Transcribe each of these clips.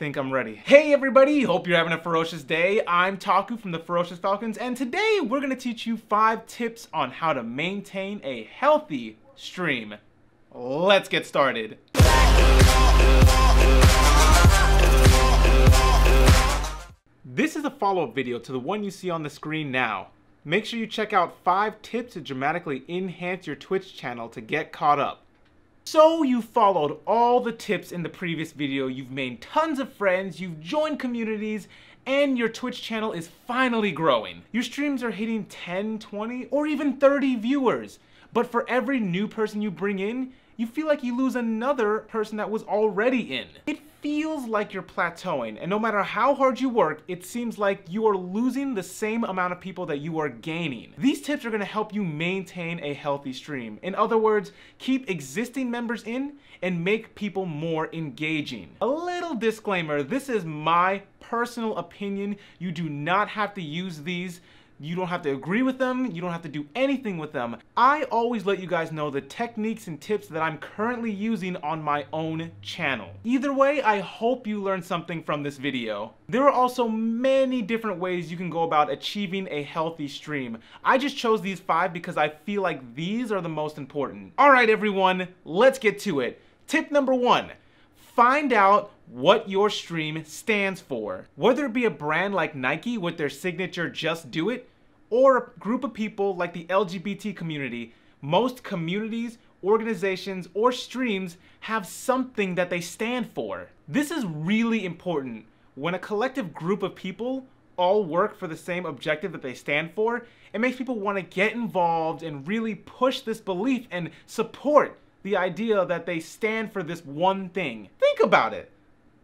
think I'm ready. Hey everybody, hope you're having a ferocious day. I'm Taku from the Ferocious Falcons, and today we're gonna teach you 5 tips on how to maintain a healthy stream. Let's get started. This is a follow-up video to the one you see on the screen now. Make sure you check out 5 tips to dramatically enhance your Twitch channel to get caught up. So you followed all the tips in the previous video, you've made tons of friends, you've joined communities, and your Twitch channel is finally growing. Your streams are hitting 10, 20, or even 30 viewers. But for every new person you bring in, you feel like you lose another person that was already in. It feels like you're plateauing, and no matter how hard you work, it seems like you are losing the same amount of people that you are gaining. These tips are gonna help you maintain a healthy stream. In other words, keep existing members in and make people more engaging. A little disclaimer, this is my personal opinion. You do not have to use these. You don't have to agree with them, you don't have to do anything with them. I always let you guys know the techniques and tips that I'm currently using on my own channel. Either way, I hope you learned something from this video. There are also many different ways you can go about achieving a healthy stream. I just chose these 5 because I feel like these are the most important. Alright everyone, let's get to it. Tip number 1. Find out what your stream stands for. Whether it be a brand like Nike with their signature "Just Do It," or a group of people like the LGBT community, most communities, organizations, or streams have something that they stand for. This is really important. When a collective group of people all work for the same objective that they stand for, it makes people want to get involved and really push this belief and support the idea that they stand for this one thing. Think about it.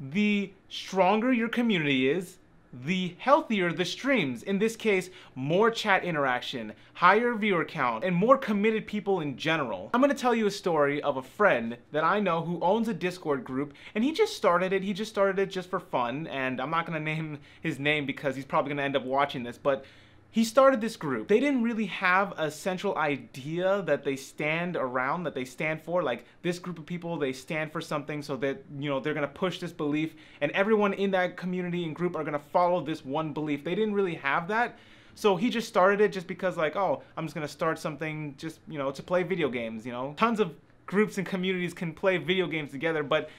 The stronger your community is, the healthier the streams. In this case, more chat interaction, higher viewer count, and more committed people in general. I'm gonna tell you a story of a friend that I know who owns a Discord group, and he just started it just for fun, and I'm not gonna name his name because he's probably gonna end up watching this, but he started this group. They didn't really have a central idea that they stand around, that they stand for. Like, this group of people, they stand for something, so that, you know, they're gonna push this belief, and everyone in that community and group are gonna follow this one belief. They didn't really have that. So he just started it just because, like, oh, I'm just gonna start something just, you know, to play video games, you know. Tons of groups and communities can play video games together, but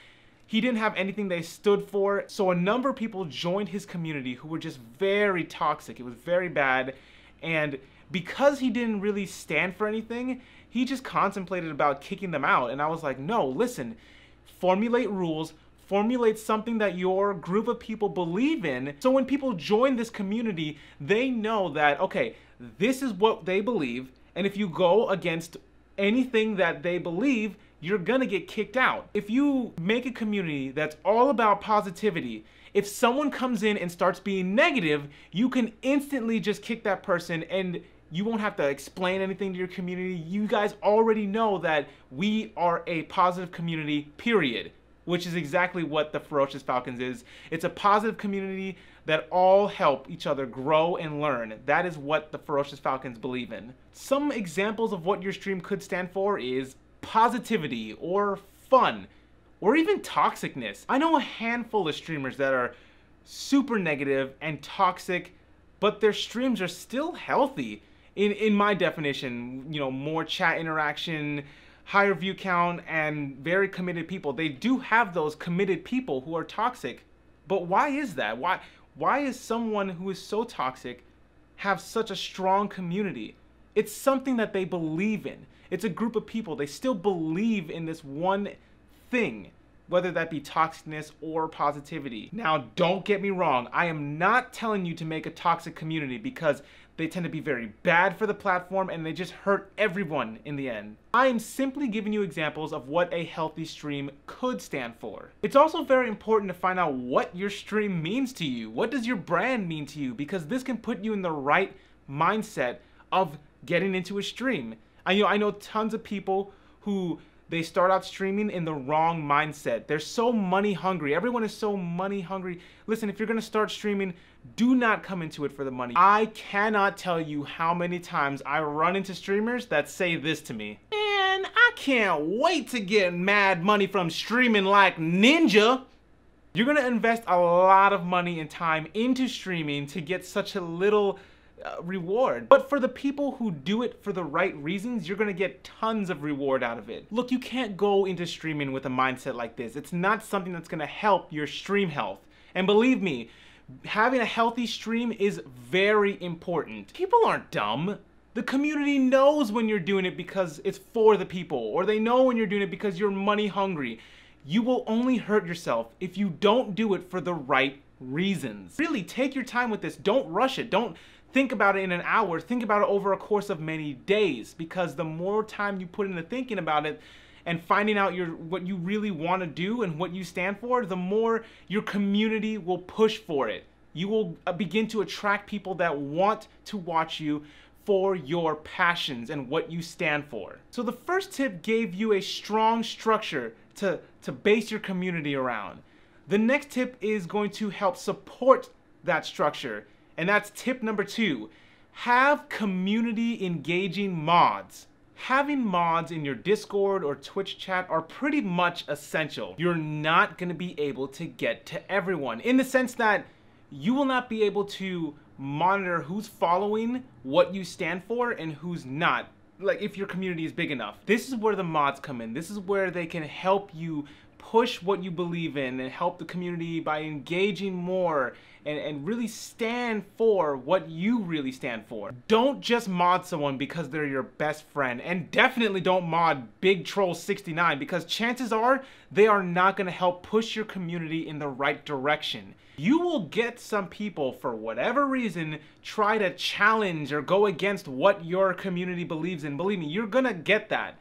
he didn't have anything they stood for, so a number of people joined his community who were just very toxic. It was very bad, and because he didn't really stand for anything, he just contemplated about kicking them out. And I was like, no, listen, formulate rules, formulate something that your group of people believe in, so when people join this community, they know that, okay, this is what they believe, and if you go against anything that they believe, you're gonna get kicked out. If you make a community that's all about positivity, if someone comes in and starts being negative, you can instantly just kick that person and you won't have to explain anything to your community. You guys already know that we are a positive community, period. Which is exactly what the Ferocious Falcons is. It's a positive community that all help each other grow and learn. That is what the Ferocious Falcons believe in. Some examples of what your stream could stand for is positivity, or fun, or even toxicness. I know a handful of streamers that are super negative and toxic, but their streams are still healthy. In my definition, you know, more chat interaction, higher view count, and very committed people. They do have those committed people who are toxic, but why is that? Why is someone who is so toxic have such a strong community? It's something that they believe in. It's a group of people. They still believe in this one thing, whether that be toxicness or positivity. Now, don't get me wrong. I am not telling you to make a toxic community because they tend to be very bad for the platform and they just hurt everyone in the end. I am simply giving you examples of what a healthy stream could stand for. It's also very important to find out what your stream means to you. What does your brand mean to you? Because this can put you in the right mindset of getting into a stream. I know tons of people who they start out streaming in the wrong mindset. They're so money hungry. Everyone is so money hungry. Listen, if you're gonna start streaming, do not come into it for the money. I cannot tell you how many times I run into streamers that say this to me. Man, I can't wait to get mad money from streaming like Ninja. You're gonna invest a lot of money and time into streaming to get such a little reward. But for the people who do it for the right reasons, you're gonna get tons of reward out of it. Look, you can't go into streaming with a mindset like this. It's not something that's gonna help your stream health. And believe me, having a healthy stream is very important. People aren't dumb. The community knows when you're doing it because it's for the people, or they know when you're doing it because you're money hungry. You will only hurt yourself if you don't do it for the right reasons. Really, take your time with this. Don't rush it. Don't think about it in an hour. Think about it over a course of many days, because the more time you put into thinking about it and finding out what you really want to do and what you stand for, the more your community will push for it. You will begin to attract people that want to watch you for your passions and what you stand for. So the first tip gave you a strong structure to base your community around. The next tip is going to help support that structure, and that's tip number 2. Have community engaging mods. Having mods in your Discord or Twitch chat are pretty much essential. You're not going to be able to get to everyone, in the sense that you will not be able to monitor who's following what you stand for and who's not, like if your community is big enough. This is where the mods come in. This is where they can help you push what you believe in and help the community by engaging more and really stand for what you really stand for. Don't just mod someone because they're your best friend, and definitely don't mod Big Troll 69, because chances are they are not going to help push your community in the right direction. You will get some people, for whatever reason, try to challenge or go against what your community believes in. Believe me, you're gonna get that.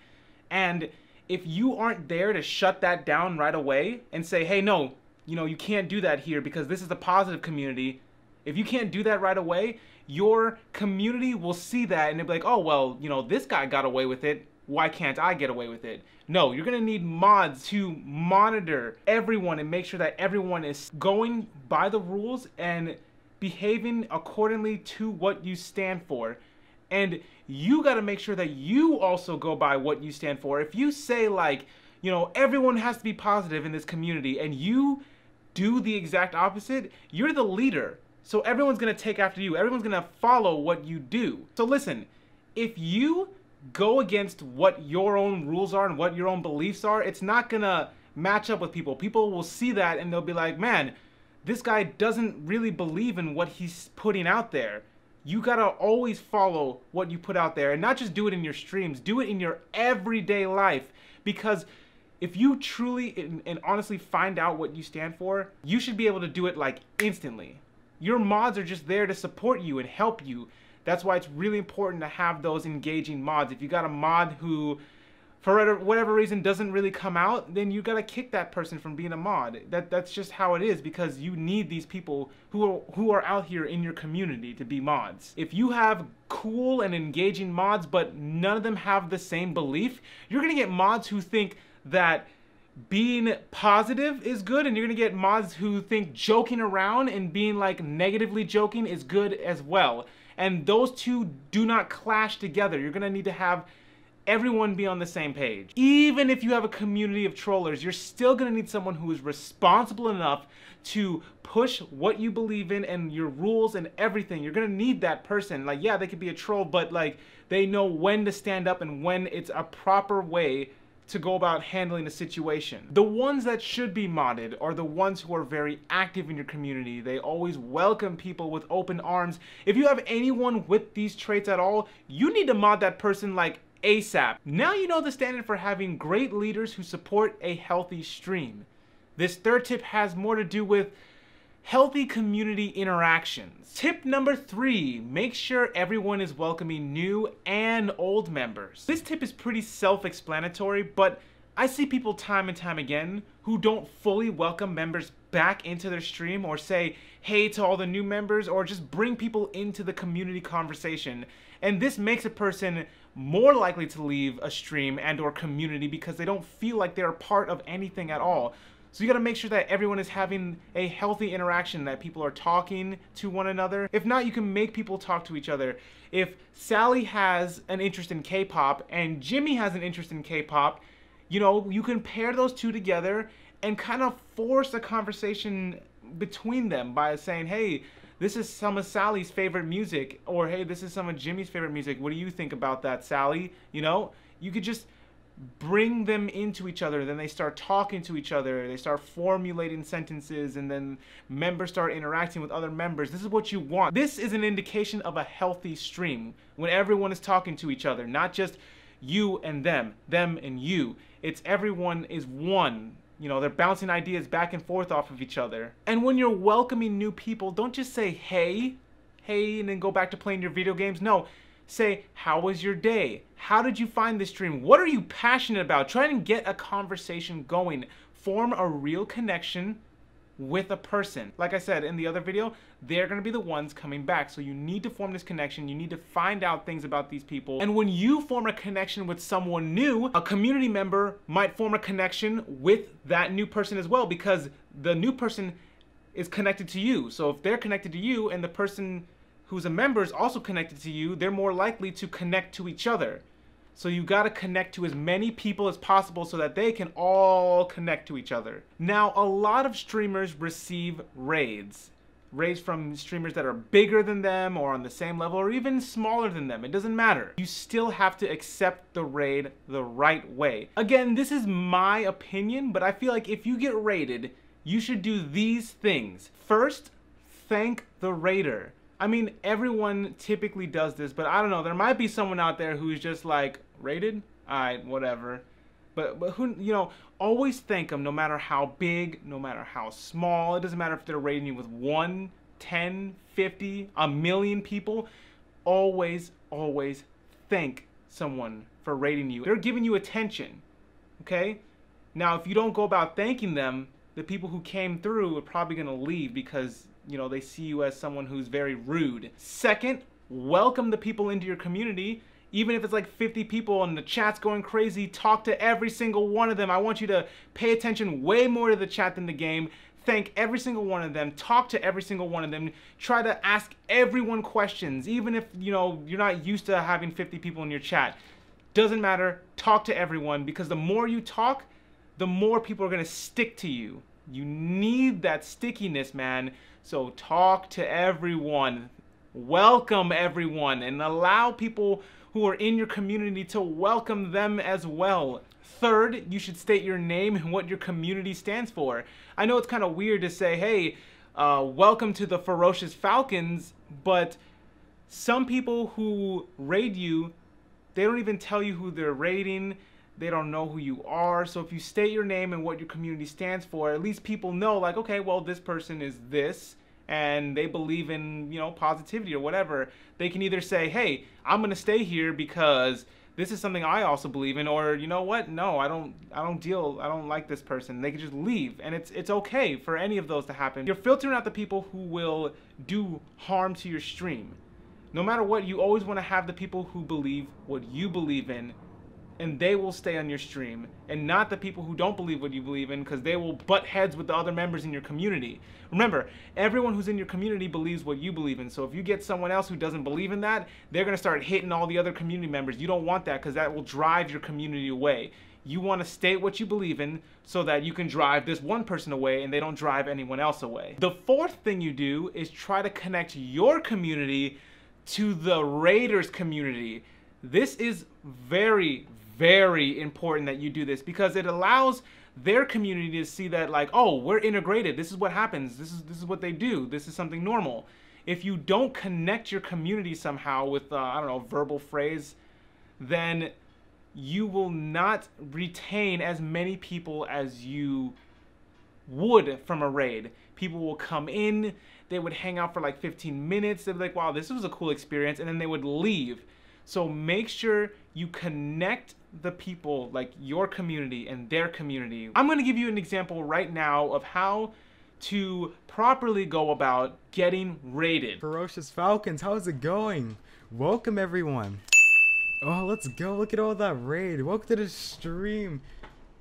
And if you aren't there to shut that down right away and say, hey, no, you can't do that here because this is a positive community. If you can't do that right away, your community will see that and they'll be like, oh, well, this guy got away with it. Why can't I get away with it? No, you're gonna need mods to monitor everyone and make sure that everyone is going by the rules and behaving accordingly to what you stand for. And you gotta make sure that you also go by what you stand for. If you say, like, everyone has to be positive in this community, and you do the exact opposite, you're the leader. So everyone's gonna take after you. Everyone's gonna follow what you do. So listen, if you go against what your own rules are and what your own beliefs are, it's not gonna match up with people. People will see that and they'll be like, man, this guy doesn't really believe in what he's putting out there. You gotta always follow what you put out there, and not just do it in your streams, do it in your everyday life. Because if you truly and honestly find out what you stand for, you should be able to do it like instantly. Your mods are just there to support you and help you. That's why it's really important to have those engaging mods. If you got a mod who, for whatever reason, doesn't really come out, then you gotta kick that person from being a mod. That's just how it is, because you need these people who are out here in your community to be mods. If you have cool and engaging mods, but none of them have the same belief, you're gonna get mods who think that being positive is good, and you're gonna get mods who think joking around and being like negatively joking is good as well. And those two do not clash together. You're gonna need to have everyone be on the same page. Even if you have a community of trollers, you're still gonna need someone who is responsible enough to push what you believe in and your rules and everything. You're gonna need that person. Like, yeah, they could be a troll, but like, they know when to stand up and when it's a proper way to go about handling a situation. The ones that should be modded are the ones who are very active in your community. They always welcome people with open arms. If you have anyone with these traits at all, you need to mod that person like ASAP. Now you know the standard for having great leaders who support a healthy stream. This third tip has more to do with healthy community interactions. Tip number 3, make sure everyone is welcoming new and old members. This tip is pretty self-explanatory, but I see people time and time again who don't fully welcome members back into their stream, or say hey to all the new members, or just bring people into the community conversation. And this makes a person more likely to leave a stream and or community because they don't feel like they're a part of anything at all. So you gotta make sure that everyone is having a healthy interaction, that people are talking to one another. If not, you can make people talk to each other. If Sally has an interest in K-pop and Jimmy has an interest in K-pop, you can pair those two together and kind of force a conversation between them by saying, hey, this is some of Sally's favorite music, or hey, this is some of Jimmy's favorite music. What do you think about that, Sally? You know, you could just bring them into each other. Then they start talking to each other. They start formulating sentences, and then members start interacting with other members. This is what you want. This is an indication of a healthy stream when everyone is talking to each other, not just you and them and you. It's everyone is one. You know, they're bouncing ideas back and forth off of each other. And when you're welcoming new people, don't just say, hey, and then go back to playing your video games. No, say, how was your day? How did you find this stream? What are you passionate about? Try and get a conversation going. Form a real connection with a person. Like I said in the other video, they're going to be the ones coming back. So you need to form this connection. You need to find out things about these people. And when you form a connection with someone new, a community member might form a connection with that new person as well, because the new person is connected to you. So if they're connected to you and the person who's a member is also connected to you, they're more likely to connect to each other. So you gotta connect to as many people as possible so that they can all connect to each other. Now, a lot of streamers receive raids. Raids from streamers that are bigger than them or on the same level or even smaller than them. It doesn't matter. You still have to accept the raid the right way. Again, this is my opinion, but I feel like if you get raided, you should do these things. First, thank the raider. I mean, everyone typically does this, but I don't know. There might be someone out there who's just like, rated? Alright, whatever. But who, you know, always thank them no matter how big, no matter how small. It doesn't matter if they're rating you with 1, 10, 50, a million people. Always thank someone for rating you. They're giving you attention, okay? Now, if you don't go about thanking them, the people who came through are probably going to leave because, you know, they see you as someone who's very rude. Second, welcome the people into your community. Even if it's like 50 people and the chat's going crazy, talk to every single one of them. I want you to pay attention way more to the chat than the game. Thank every single one of them. Talk to every single one of them. Try to ask everyone questions, even if, you know, you're not used to having 50 people in your chat. Doesn't matter. Talk to everyone, because the more you talk, the more people are going to stick to you. You need that stickiness, man. So talk to everyone. Welcome everyone, and allow people who are in your community to welcome them as well. Third, you should state your name and what your community stands for. I know it's kind of weird to say, hey, welcome to the Ferocious Falcons, but some people who raid you, they don't even tell you who they're raiding. They don't know who you are. So if you state your name and what your community stands for, at least people know, like, okay, well, this person is this, and they believe in, you know, positivity or whatever. They can either say, hey, I'm gonna stay here because this is something I also believe in, or, you know what, no, I don't like this person. They can just leave, and it's okay for any of those to happen. You're filtering out the people who will do harm to your stream. No matter what, you always want to have the people who believe what you believe in, and they will stay on your stream, and not the people who don't believe what you believe in, because they will butt heads with the other members in your community. Remember, everyone who's in your community believes what you believe in, so if you get someone else who doesn't believe in that, they're going to start hitting all the other community members. You don't want that, because that will drive your community away. You want to state what you believe in so that you can drive this one person away and they don't drive anyone else away. The fourth thing you do is try to connect your community to the Raiders community. This is very important that you do this, because it allows their community to see that, like, oh, we're integrated. This is what happens. This is what they do. This is something normal. If you don't connect your community somehow with, I don't know, verbal phrase, then you will not retain as many people as you would from a raid. People will come in, they would hang out for like 15 minutes. They'd be like, wow, this was a cool experience, and then they would leave. So make sure you connect the people, like your community and their community. I'm going to give you an example right now of how to properly go about getting raided. Ferocious Falcons, how's it going? Welcome everyone. Oh, let's go. Look at all that raid. Welcome to the stream.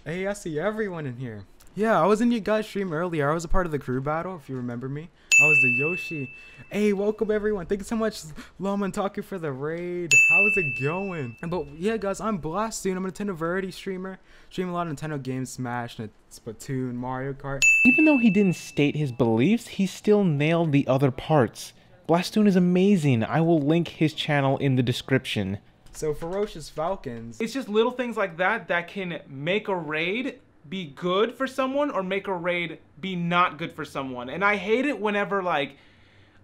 Hey, I see everyone in here. Yeah, I was in your guys' stream earlier. I was a part of the crew battle, if you remember me. I was the Yoshi. Hey, welcome everyone. Thank you so much, Lama and Taki, for the raid. How's it going? But yeah, guys, I'm Blastoon. I'm a Nintendo Variety streamer. Stream a lot of Nintendo games, Smash, Splatoon, Mario Kart. Even though he didn't state his beliefs, he still nailed the other parts. Blastoon is amazing. I will link his channel in the description. So, Ferocious Falcons. It's just little things like that that can make a raid be good for someone or make a raid be not good for someone. And I hate it whenever, like,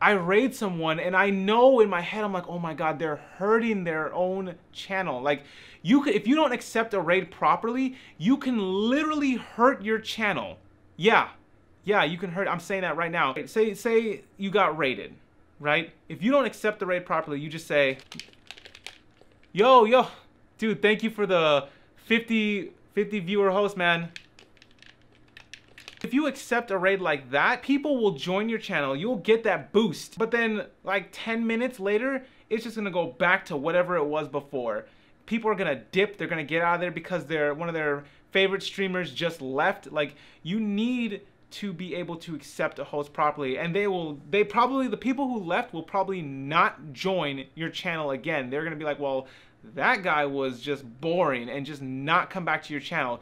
I raid someone and I know in my head, I'm like, oh my god, they're hurting their own channel. Like, you could, if you don't accept a raid properly, you can literally hurt your channel. Yeah, you can hurt. I'm saying that right now. Say you got raided, right? If you don't accept the raid properly, you just say, yo, dude, thank you for the 50 viewer host, man. If you accept a raid like that, people will join your channel. You'll get that boost. But then, like 10 minutes later, it's just gonna go back to whatever it was before. People are gonna dip. They're gonna get out of there because one of their favorite streamers just left. Like, you need to be able to accept a host properly, and the people who left will probably not join your channel again. They're gonna be like, well, that guy was just boring, and just not come back to your channel.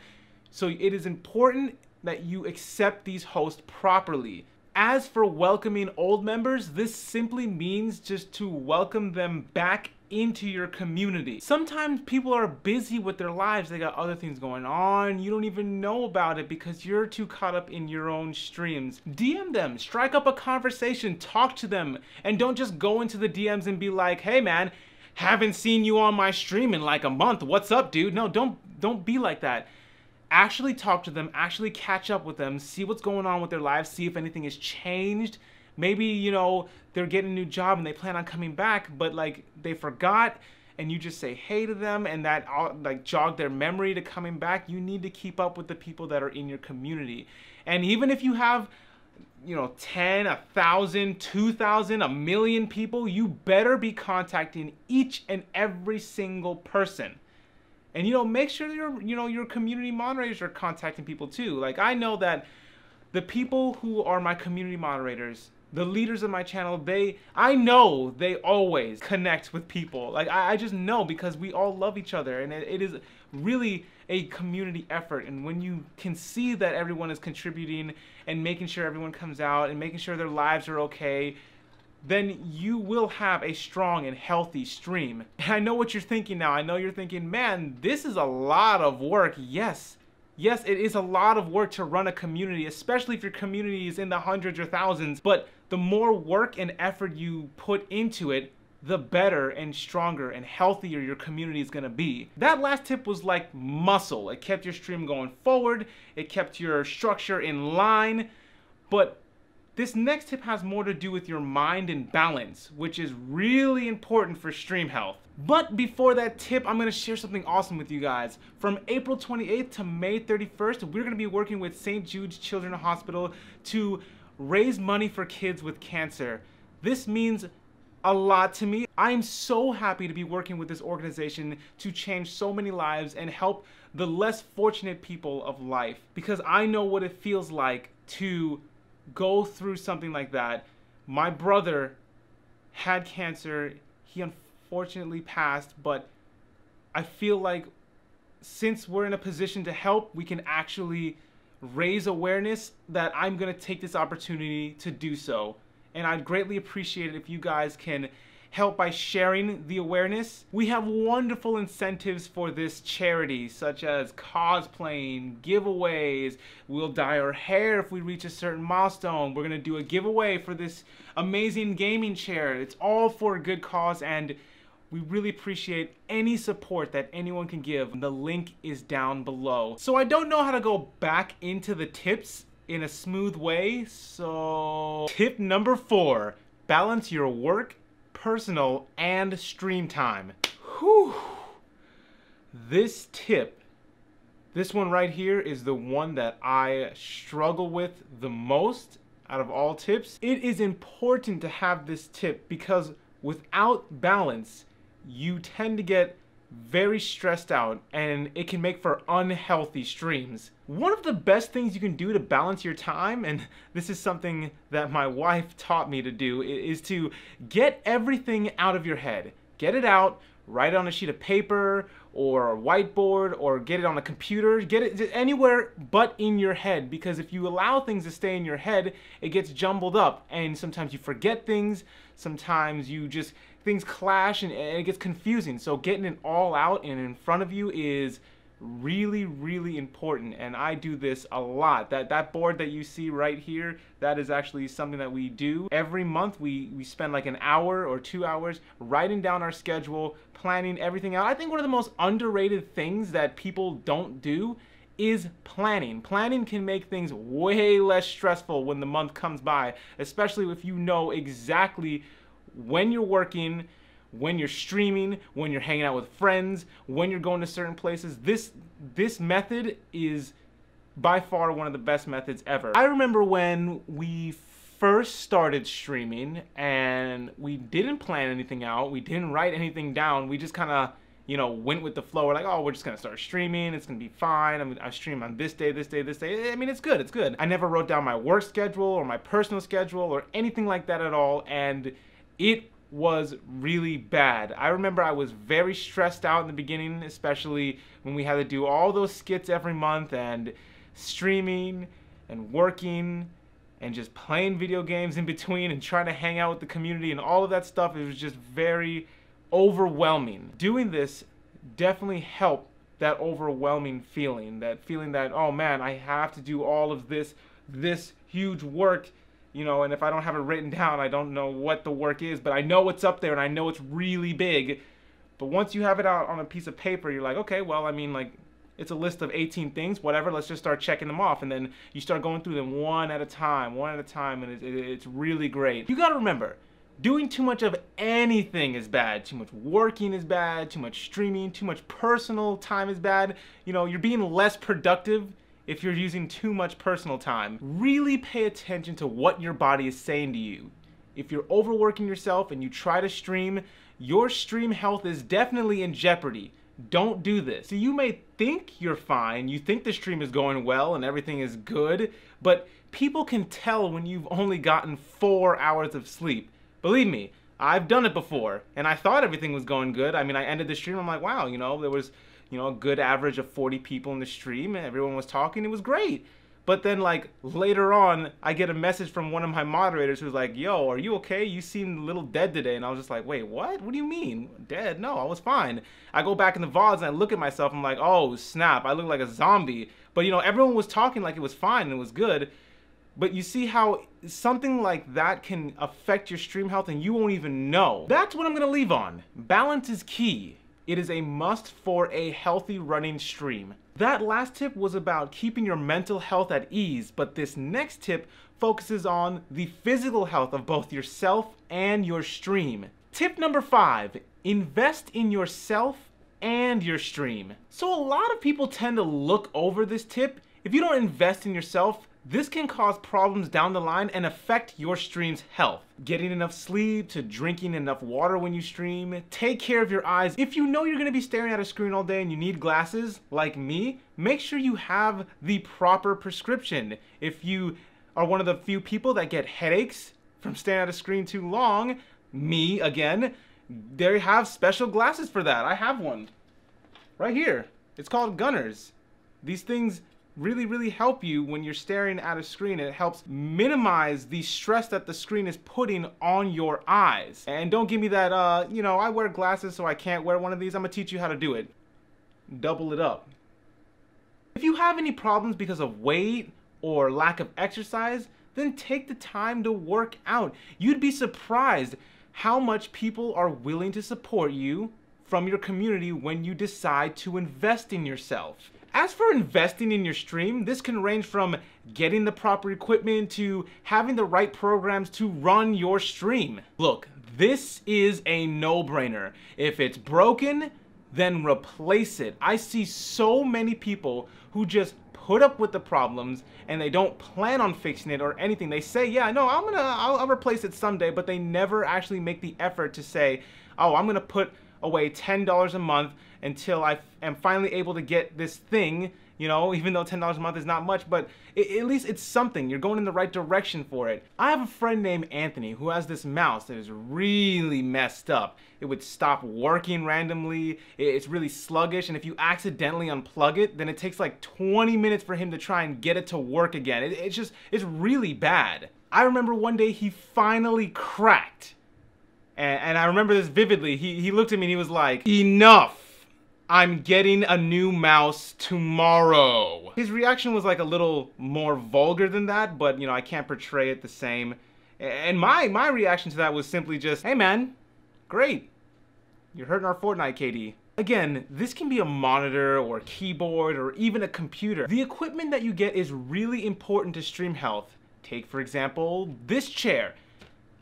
So it is important that you accept these hosts properly. As for welcoming old members, this simply means just to welcome them back into your community. Sometimes people are busy with their lives. They got other things going on. You don't even know about it because you're too caught up in your own streams. DM them, strike up a conversation, talk to them, and don't just go into the DMs and be like, hey man, haven't seen you on my stream in like a month. What's up, dude? No, don't be like that. Actually talk to them, actually catch up with them, see what's going on with their lives, see if anything has changed. Maybe, you know, they're getting a new job and they plan on coming back, but like they forgot, and you just say hey to them, and that like jog their memory to coming back. You need to keep up with the people that are in your community. And even if you have, you know, 10, 1,000, 2,000, 1,000,000 people, you better be contacting each and every single person. And, you know, make sure your community moderators are contacting people too. Like, I know that the people who are my community moderators, the leaders of my channel, I know they always connect with people. Like, I just know, because we all love each other, and it is really a community effort. And when you can see that everyone is contributing and making sure everyone comes out and making sure their lives are okay, then you will have a strong and healthy stream. And I know what you're thinking now. I know you're thinking, man, this is a lot of work. Yes, it is a lot of work to run a community, especially if your community is in the hundreds or thousands. But the more work and effort you put into it, the better and stronger and healthier your community is gonna be. That last tip was like muscle. It kept your stream going forward. It kept your structure in line. But this next tip has more to do with your mind and balance, which is really important for stream health. But before that tip, I'm gonna share something awesome with you guys. From April 28th to May 31st, we're gonna be working with St. Jude's Children's Hospital to raise money for kids with cancer. This means a lot to me. I am so happy to be working with this organization to change so many lives and help the less fortunate people of life, because I know what it feels like to go through something like that. My brother had cancer. He unfortunately passed, but I feel like since we're in a position to help, we can actually raise awareness, that I'm gonna take this opportunity to do so. And I'd greatly appreciate it if you guys can help by sharing the awareness. We have wonderful incentives for this charity, such as cosplaying, giveaways. We'll dye our hair if we reach a certain milestone. We're gonna do a giveaway for this amazing gaming chair. It's all for a good cause, and we really appreciate any support that anyone can give. The link is down below. So I don't know how to go back into the tips in a smooth way, so tip number 4, balance your work, personal, and stream time. Whew. This tip, this one right here, is the one that I struggle with the most out of all tips. It is important to have this tip because without balance, you tend to get very stressed out, and it can make for unhealthy streams. One of the best things you can do to balance your time, and this is something that my wife taught me to do, is to get everything out of your head. Get it out, write it on a sheet of paper or a whiteboard, or get it on a computer. Get it anywhere but in your head, because if you allow things to stay in your head, it gets jumbled up, and sometimes you forget things, sometimes things clash, and it gets confusing. So getting it all out and in front of you is really, really important, and I do this a lot. That board that you see right here, that is actually something that we do every month. We spend like an hour or 2 hours writing down our schedule, planning everything out. I think one of the most underrated things that people don't do is planning. Planning can make things way less stressful when the month comes by, especially if you know exactly when you're working, when you're streaming, when you're hanging out with friends, when you're going to certain places. This method is by far one of the best methods ever. I remember when we first started streaming and we didn't plan anything out, we didn't write anything down, we just kind of, went with the flow. We're like, oh, we're just gonna start streaming, it's gonna be fine. I stream on this day, this day, this day. I mean, it's good, it's good. I never wrote down my work schedule or my personal schedule or anything like that at all, and it was really bad. I remember I was very stressed out in the beginning, especially when we had to do all those skits every month and streaming and working and just playing video games in between and trying to hang out with the community and all of that stuff. It was just very overwhelming. Doing this definitely helped that overwhelming feeling, that, oh man, I have to do all of this huge work, and if I don't have it written down, I don't know what the work is, but I know it's up there and I know it's really big. But once you have it out on a piece of paper, you're like, okay, well, I mean, like, it's a list of 18 things, whatever, let's just start checking them off. And then you start going through them one at a time, and it's really great. You gotta remember, doing too much of anything is bad. Too much working is bad, too much streaming, too much personal time is bad. You're being less productive if you're using too much personal time. Really pay attention to what your body is saying to you. If you're overworking yourself and you try to stream, your stream health is definitely in jeopardy. Don't do this. So you may think you're fine, you think the stream is going well and everything is good, but people can tell when you've only gotten 4 hours of sleep. Believe me, I've done it before, and I thought everything was going good. I mean, I ended the stream, I'm like, wow, there was a good average of 40 people in the stream, and everyone was talking, it was great. But then, like, later on, I get a message from one of my moderators who's like, yo, are you okay? You seemed a little dead today. And I was just like, wait, what? What do you mean? Dead? No, I was fine. I go back in the VODs and I look at myself, I'm like, oh, snap, I look like a zombie. But, everyone was talking like it was fine and it was good. But you see how something like that can affect your stream health and you won't even know. That's what I'm gonna leave on. Balance is key. It is a must for a healthy running stream. That last tip was about keeping your mental health at ease, but this next tip focuses on the physical health of both yourself and your stream. Tip number 5, invest in yourself and your stream. So a lot of people tend to look over this tip. If you don't invest in yourself, this can cause problems down the line and affect your stream's health. Getting enough sleep, to drinking enough water when you stream, take care of your eyes. If you know you're gonna be staring at a screen all day and you need glasses, like me, make sure you have the proper prescription. If you are one of the few people that get headaches from staring at a screen too long, me again, they have special glasses for that. I have one right here. It's called Gunners. These things really help you when you're staring at a screen. It helps minimize the stress that the screen is putting on your eyes. And don't give me that, I wear glasses so I can't wear one of these. I'm gonna teach you how to do it. Double it up. If you have any problems because of weight or lack of exercise, then take the time to work out. You'd be surprised how much people are willing to support you from your community when you decide to invest in yourself. As for investing in your stream, this can range from getting the proper equipment to having the right programs to run your stream. Look, this is a no-brainer. If it's broken, then replace it. I see so many people who just put up with the problems and they don't plan on fixing it or anything. They say, yeah, no, I'll replace it someday, but they never actually make the effort to say, oh, I'm gonna put away $10 a month until I am finally able to get this thing, you know, even though $10 a month is not much, but at least it's something. You're going in the right direction for it. I have a friend named Anthony who has this mouse that is really messed up. It would stop working randomly. It's really sluggish, and if you accidentally unplug it, then it takes like 20 minutes for him to try and get it to work again. It's really bad. I remember one day he finally cracked. And I remember this vividly. He looked at me and he was like, "Enough. I'm getting a new mouse tomorrow." His reaction was like a little more vulgar than that, but you know, I can't portray it the same. And my reaction to that was simply just, "Hey man, great. You're hurting our Fortnite KD." Again, this can be a monitor or a keyboard or even a computer. The equipment that you get is really important to stream health. Take, for example, this chair.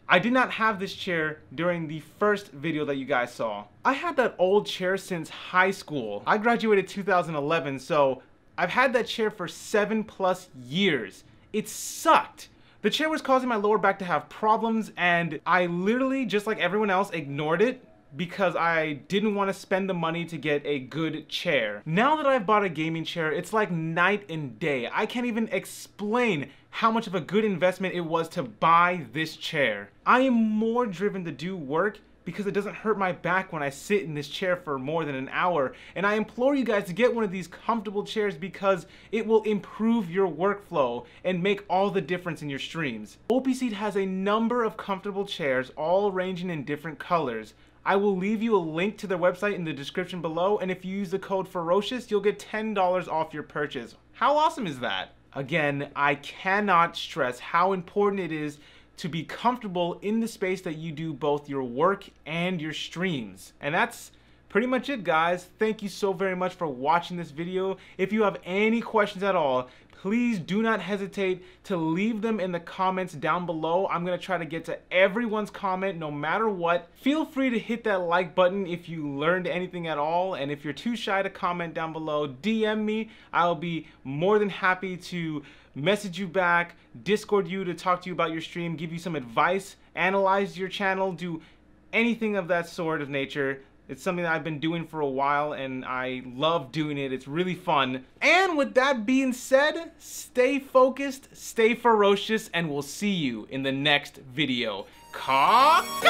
I did not have this chair during the first video that you guys saw. I had that old chair since high school. I graduated 2011, so I've had that chair for 7+ years. It sucked. The chair was causing my lower back to have problems, and I literally, just like everyone else, ignored it because I didn't want to spend the money to get a good chair. Now that I've bought a gaming chair, it's like night and day. I can't even explain how much of a good investment it was to buy this chair. I am more driven to do work because it doesn't hurt my back when I sit in this chair for more than an hour. And I implore you guys to get one of these comfortable chairs because it will improve your workflow and make all the difference in your streams. OPSeed has a number of comfortable chairs, all ranging in different colors. I will leave you a link to their website in the description below, and if you use the code Ferocious, you'll get $10 off your purchase. How awesome is that? Again, I cannot stress how important it is to be comfortable in the space that you do both your work and your streams. And that's pretty much it, guys. Thank you so very much for watching this video. If you have any questions at all, please do not hesitate to leave them in the comments down below. I'm gonna try to get to everyone's comment no matter what. Feel free to hit that like button if you learned anything at all, and if you're too shy to comment down below, DM me. I'll be more than happy to message you back, Discord you to talk to you about your stream, give you some advice, analyze your channel, do anything of that sort of nature. It's something that I've been doing for a while and I love doing it. It's really fun. And with that being said, stay focused, stay ferocious, and we'll see you in the next video. Caw-caw!